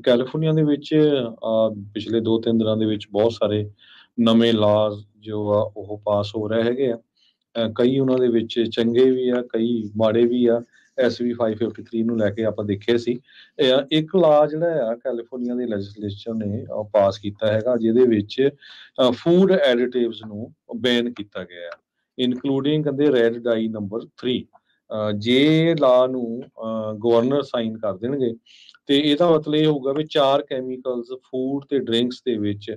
California ਦੇ ਵਿੱਚ ਪਿਛਲੇ 2-3 ਦਿਨਾਂ ਦੇ ਵਿੱਚ ਬਹੁਤ ਸਾਰੇ ਨਵੇਂ ਲਾਜ਼ ਜੋ ਆ ਉਹ ਪਾਸ ਹੋ ਰਹੇ ਹੈਗੇ ਆ। ਕਈ ਉਹਨਾਂ ਦੇ ਵਿੱਚ ਚੰਗੇ ਵੀ ਆ, ਕਈ ਮਾੜੇ ਵੀ ਆ। SB 553 ਨੂੰ ਲੈ ਕੇ ਆਪਾਂ ਦੇਖਿਆ ਸੀ। ਇੱਕ ਲਾ ਜਿਹੜਾ ਆ ਕੈਲੀਫੋਰਨੀਆ ਦੀ ਲੈਜਿਸਲੇਚਰ ਨੇ ਪਾਸ ਕੀਤਾ ਹੈਗਾ, ਜਿਹਦੇ ਵਿੱਚ ਫੂਡ ਐਡੀਟਿਵਸ ਨੂੰ ਬੈਨ ਕੀਤਾ ਗਿਆ ਆ, ਇਨਕਲੂਡਿੰਗ ਕਹਿੰਦੇ ਰੈਡ ਡਾਈ ਨੰਬਰ 3। ਜੇ ਲਾ ਨੂੰ ਗਵਰਨਰ ਸਾਈਨ ਕਰ ਦੇਣਗੇ ਤੇ ਇਹਦਾ ਮਤਲਬ ਇਹ ਹੋਊਗਾ ਵੀ 4 ਕੈਮੀਕਲਸ ਫੂਡ ਤੇ ਡਰਿੰਕਸ ਦੇ ਵਿੱਚ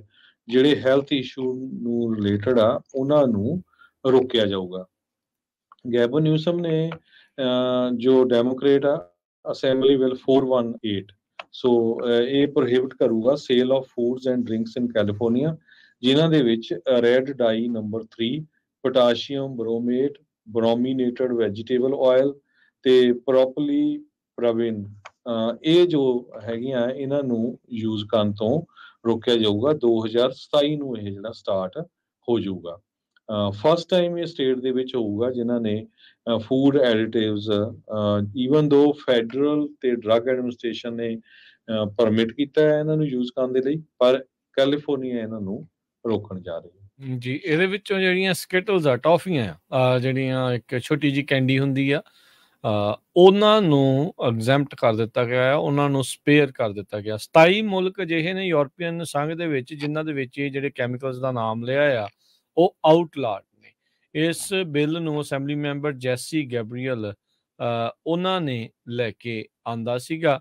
ਜਿਹੜੇ ਹੈਲਥ ਇਸ਼ੂ ਨੂੰ ਰਿਲੇਟਡ ਆ ਉਹਨਾਂ ਨੂੰ ਰੋਕਿਆ ਜਾਊਗਾ। ਗੈਬਨ ਨਿਊਸਮ ਨੇ ਜੋ ਡੈਮੋਕ੍ਰੇਟ ਆ ਅਸੈਂਬਲੀ ਬਿੱਲ 418 ਸੋ ਇਹ ਪ੍ਰੋਹਿਬਿਟ ਕਰੂਗਾ sale of foods and drinks in California, ਜਿਨ੍ਹਾਂ ਦੇ ਵਿੱਚ ਰੈਡ ਡਾਈ ਨੰਬਰ 3, ਪੋਟਾਸ਼ੀਅਮ ਬਰੋਮੇਟ, ਬਰੋਮੀਨੇਟਡ ਵੈਜੀਟੇਬਲ ਆਇਲ ਤੇ ਪ੍ਰੋਪਲੀ ਪ੍ਰਵਿਨ ਇਹ ਜੋ ਹੈਗੀਆਂ ਇਹਨਾਂ ਨੂੰ ਯੂਜ਼ ਕਰਨ ਤੋਂ ਰੋਕਿਆ ਜਾਊਗਾ। 2027 ਨੂੰ ਇਹ ਜਿਹੜਾ ਸਟਾਰਟ ਹੋ ਜਾਊਗਾ। ਫਸਟ ਟਾਈਮ ਇਹ ਸਟੇਟ ਦੇ ਵਿੱਚ ਹੋਊਗਾ ਜਿਨ੍ਹਾਂ ਨੇ ਫੂਡ ਐਡੀਟਿਵਸ ਈਵਨ ਦੋ ਫੈਡਰਲ ਤੇ ਡਰੱਗ ਐਡਮਿਨਿਸਟ੍ਰੇਸ਼ਨ ਨੇ ਪਰਮਿਟ ਕੀਤਾ ਹੈ ਇਹਨਾਂ ਨੂੰ ਯੂਜ਼ ਕਰਨ ਦੇ ਲਈ, ਪਰ ਕੈਲੀਫੋਰਨੀਆ ਇਹਨਾਂ ਨੂੰ ਰੋਕਣ ਜਾ ਰਹੀ ਹੈ। ਜੀ, ਇਹਦੇ ਵਿੱਚੋਂ ਜਿਹੜੀਆਂ ਸਕਿਟਲਸ ਆ, ਟੌਫੀਆਂ ਆ, ਜਿਹੜੀਆਂ ਇੱਕ ਛੋਟੀ ਜਿਹੀ ਕੈਂਡੀ ਹੁੰਦੀ ਆ, ਉਹਨਾਂ ਨੂੰ ਐਗਜ਼ੈਂਪਟ ਕਰ ਦਿੱਤਾ ਗਿਆ ਆ, ਉਹਨਾਂ ਨੂੰ ਸਪੇਅਰ ਕਰ ਦਿੱਤਾ ਗਿਆ। 27 ਮੁਲਕ ਅਜਿਹੇ ਨੇ ਯੂਰਪੀਅਨ ਸੰਘ ਦੇ ਵਿੱਚ ਜਿਨ੍ਹਾਂ ਦੇ ਵਿੱਚ ਇਹ ਜਿਹੜੇ ਕੈਮੀਕਲਸ ਦਾ ਨਾਮ ਲਿਆ ਆ ਉਹ ਆਊਟਲਾਡ ਨੇ। ਇਸ ਬਿੱਲ ਨੂੰ ਅਸੈਂਬਲੀ ਮੈਂਬਰ ਜੈਸੀ ਗੈਬਰੀਅਲ ਉਹਨਾਂ ਨੇ ਲੈ ਕੇ ਆਂਦਾ ਸੀਗਾ।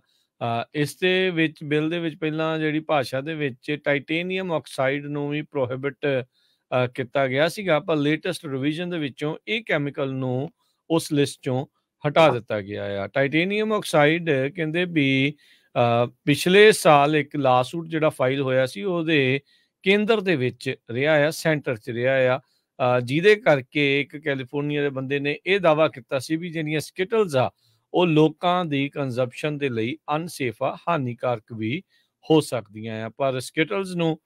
ਇਸ ਦੇ ਵਿੱਚ ਬਿੱਲ ਦੇ ਵਿੱਚ ਪਹਿਲਾਂ ਜਿਹੜੀ ਭਾਸ਼ਾ ਦੇ ਵਿੱਚ ਟਾਈਟੇਨੀਅਮ ਆਕਸਾਈਡ ਨੂੰ ਵੀ ਪ੍ਰੋਹਿਬਿਟ ਕੀਤਾ ਗਿਆ ਸੀਗਾ, ਪਰ ਲੇਟੈਸਟ ਰਿਵੀਜ਼ਨ ਦੇ ਵਿੱਚੋਂ ਇਹ ਕੈਮੀਕਲ ਨੂੰ ਉਸ ਲਿਸਟ ਚੋਂ ਹਟਾ ਦਿੱਤਾ ਗਿਆ ਆ। ਟਾਈਟੇਨੀਅਮ ਆਕਸਾਈਡ ਕਹਿੰਦੇ ਵੀ ਪਿਛਲੇ ਸਾਲ ਇੱਕ ਲਾਸੂਟ ਜਿਹੜਾ ਫਾਈਲ ਹੋਇਆ ਸੀ ਉਹਦੇ ਕੇਂਦਰ ਦੇ ਵਿੱਚ ਰਿਹਾ ਆ, ਸੈਂਟਰ 'ਚ ਰਿਹਾ ਆ, ਜਿਹਦੇ ਕਰਕੇ ਇੱਕ ਕੈਲੀਫੋਰਨੀਆ ਦੇ ਬੰਦੇ ਨੇ ਇਹ ਦਾਅਵਾ ਕੀਤਾ ਸੀ ਵੀ ਜਿਹੜੀਆਂ ਸਕਿਟਲਸ ਆ ਉਹ ਲੋਕਾਂ ਦੀ ਕੰਜ਼ੰਪਸ਼ਨ ਦੇ ਲਈ ਅਨਸੇਫ ਆ, ਹਾਨੀਕਾਰਕ ਵੀ ਹੋ ਸਕਦੀਆਂ ਆ। ਪਰ ਸਕਿਟਲਸ ਨੂੰ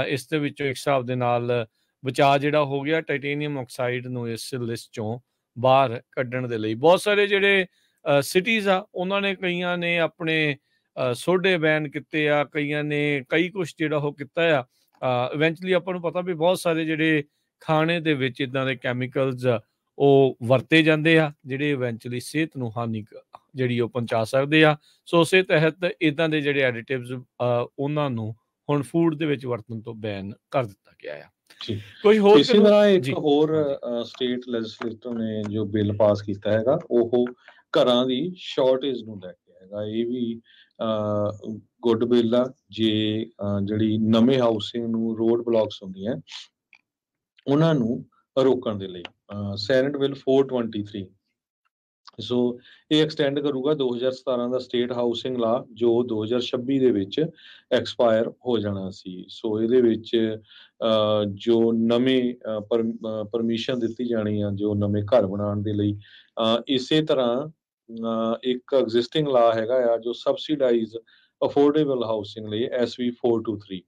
ਇਸ ਦੇ ਵਿੱਚੋਂ ਇੱਕ ਹਿਸਾਬ ਦੇ ਨਾਲ ਬਚਾਅ ਜਿਹੜਾ ਹੋ ਗਿਆ ਟਾਈਟੇਨੀਅਮ ਆਕਸਾਈਡ ਨੂੰ ਇਸ ਲਿਸਟ ਚੋਂ ਬਾਹਰ ਕੱਢਣ ਦੇ ਲਈ। ਬਹੁਤ ਸਾਰੇ ਜਿਹੜੇ ਸਿਟੀਜ਼ ਆ ਉਹਨਾਂ ਨੇ, ਕਈਆਂ ਨੇ ਆਪਣੇ ਸੋਡੇ ਬੈਨ ਕੀਤੇ ਆ, ਕਈਆਂ ਨੇ ਕਈ ਕੁਛ ਜਿਹੜਾ ਉਹ ਕੀਤਾ ਆ। ਇਵੈਂਚੁਅਲੀ ਆਪਾਂ ਨੂੰ ਪਤਾ ਵੀ ਬਹੁਤ ਸਾਰੇ ਜਿਹੜੇ ਖਾਣੇ ਦੇ ਵਿੱਚ ਇੱਦਾਂ ਦੇ ਕੈਮੀਕਲਸ ਉਹ ਵਰਤੇ ਜਾਂਦੇ ਆ ਜਿਹੜੇ ਇਵੈਂਚੁਅਲੀ ਸਿਹਤ ਨੂੰ ਹਾਨੀ ਜਿਹੜੀ ਉਹ ਪਹੁੰਚਾ ਸਕਦੇ ਆ। ਸੋ ਉਸੇ ਤਹਿਤ ਇੱਦਾਂ ਦੇ ਜਿਹੜੇ ਐਡੀਟਿਵਸ ਉਹਨਾਂ ਨੂੰ ਹੁਣ ਫੂਡ ਦੇ ਵਿੱਚ ਵਰਤਣ ਤੋਂ ਬੈਨ ਕਰ ਦਿੱਤਾ ਗਿਆ ਆ। ਕੋਈ ਹੋਰ ਇਸੇ ਤਰ੍ਹਾਂ ਇੱਕ ਹੋਰ ਸਟੇਟ ਲੈਜਿਸਲੇਟਰ ਨੇ ਜੋ ਬਿੱਲ ਪਾਸ ਕੀਤਾ ਹੈਗਾ ਉਹ ਘਰਾਂ ਦੀ ਸ਼ਾਰਟੇਜ ਨੂੰ ਲੈ ਕੇ ਹੈਗਾ। ਇਹ ਵੀ ਗੁੱਡ ਬਿੱਲ ਆ। ਜੇ ਜਿਹੜੀ ਨਵੇਂ ਹਾਊਸਿੰਗ ਨੂੰ ਰੋਡ ਬਲੌਕਸ ਹੁੰਦੀਆਂ ਉਹਨਾਂ ਨੂੰ ਰੋਕਣ ਦੇ ਲਈ ਸੈਨੇਟ ਬਿੱਲ 423 ਸੋ ਇਹ ਐਕਸਟੈਂਡ ਕਰੂਗਾ 2017 ਦਾ ਸਟੇਟ ਹਾਊਸਿੰਗ ਲਾ ਜੋ 2026 ਦੇ ਵਿੱਚ ਐਕਸਪਾਇਰ ਹੋ ਜਾਣਾ ਸੀ। ਸੋ ਇਹਦੇ ਵਿੱਚ ਜੋ ਨਵੇਂ ਪਰਮਿਸ਼ਨ ਦਿੱਤੀ ਜਾਣੀ ਆ ਜੋ ਨਵੇਂ ਘਰ ਬਣਾਉਣ ਦੇ ਲਈ। ਇਸੇ ਤਰ੍ਹਾਂ ਇੱਕ ਐਗਜ਼ਿਸਟਿੰਗ ਲਾ ਹੈਗਾ ਆ ਜੋ ਸਬਸਿਡਾਈਜ਼ ਅਫੋਰਡੇਬਲ ਹਾਊਸਿੰਗ ਲਈ SB 423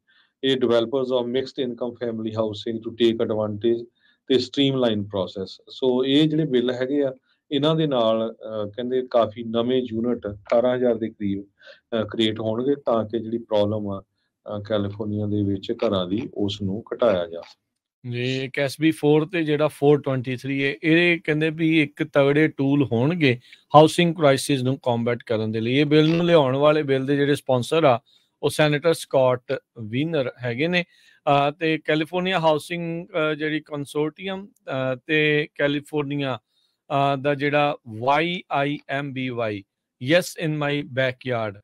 ਇਹ developers of mixed income family housing to take advantage ਤੇ ਸਟ੍ਰੀਮਲਾਈਨ ਪ੍ਰੋਸੈਸ। ਸੋ ਇਹ ਜਿਹੜੇ ਬਿੱਲ ਹੈਗੇ ਆ ਇਹਨਾਂ ਦੇ ਨਾਲ ਕਹਿੰਦੇ ਕਾਫੀ ਨਵੇਂ ਯੂਨਿਟ 18,000 ਦੇ ਕਰੀਬ ਕ੍ਰੀਏਟ ਹੋਣਗੇ ਤਾਂ ਕਿ ਜਿਹੜੀ ਪ੍ਰੋਬਲਮ ਆ ਕੈਲੀਫੋਰਨੀਆ ਦੇ ਵਿੱਚ ਘਰਾਂ ਦੀ ਉਸ ਨੂੰ ਘਟਾਇਆ ਜਾ ਸਕੇ। ਜੀ, ਇੱਕ SB 4 ਤੇ ਜਿਹੜਾ 423 ਹੈ ਇਹ ਕਹਿੰਦੇ ਵੀ ਇੱਕ ਤਗੜੇ ਟੂਲ ਹੋਣਗੇ ਹਾਊਸਿੰਗ ਕ੍ਰਾਈਸਿਸ ਨੂੰ ਕੰਬੈਟ ਕਰਨ ਦੇ ਲਈ। ਇਹ ਬਿੱਲ ਨੂੰ ਲਿਆਉਣ ਵਾਲੇ ਬਿੱਲ ਦੇ ਜਿਹੜੇ ਸਪਾਂਸਰ ਆ ਉਹ ਸੈਨੇਟਰ ਸਕਾਟ ਵੀਨਰ ਹੈਗੇ ਨੇ ਤੇ ਕੈਲੀਫੋਰਨੀਆ ਹਾਊਸਿੰਗ ਜਿਹੜੀ ਕੰਸੋਰਟੀਅਮ ਤੇ ਕੈਲੀਫੋਰਨੀਆ ਦਾ ਜਿਹੜਾ YIMBY ਯੈਸ ਇਨ ਮਾਈ ਬੈਕਯਾਰਡ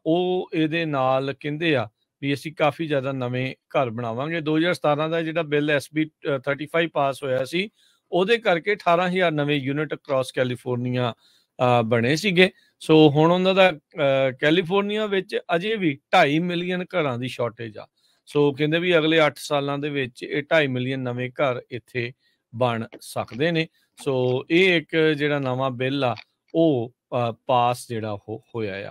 ਉਹ ਇਹਦੇ ਨਾਲ ਕਹਿੰਦੇ ਆ ਵੀ ਅਸੀਂ ਕਾਫੀ ਜ਼ਿਆਦਾ ਨਵੇਂ ਘਰ ਬਣਾਵਾਂਗੇ। 2017 ਦਾ ਜਿਹੜਾ ਬਿੱਲ SB 35 ਪਾਸ ਹੋਇਆ ਸੀ ਉਹਦੇ ਕਰਕੇ 18,000 ਨਵੇਂ ਯੂਨਿਟ ਅਕ੍ਰੋਸ ਕੈਲੀਫੋਰਨੀਆ ਬਣੇ ਸੀਗੇ। ਸੋ ਹੁਣ ਉਹਨਾਂ ਦਾ ਕੈਲੀਫੋਰਨੀਆ ਵਿੱਚ ਅਜੇ ਵੀ 2.5 ਮਿਲੀਅਨ ਘਰਾਂ ਦੀ ਸ਼ਾਰਟੇਜ ਆ। ਸੋ ਕਹਿੰਦੇ ਵੀ ਅਗਲੇ 8 ਸਾਲਾਂ ਦੇ ਵਿੱਚ ਇਹ 2.5 ਮਿਲੀਅਨ ਨਵੇਂ ਘਰ ਇੱਥੇ ਬਣ ਸਕਦੇ ਨੇ। ਸੋ ਇਹ ਇੱਕ ਜਿਹੜਾ ਨਵਾਂ ਬਿੱਲ ਆ ਉਹ ਪਾਸ ਜਿਹੜਾ ਉਹ ਹੋਇਆ ਆ।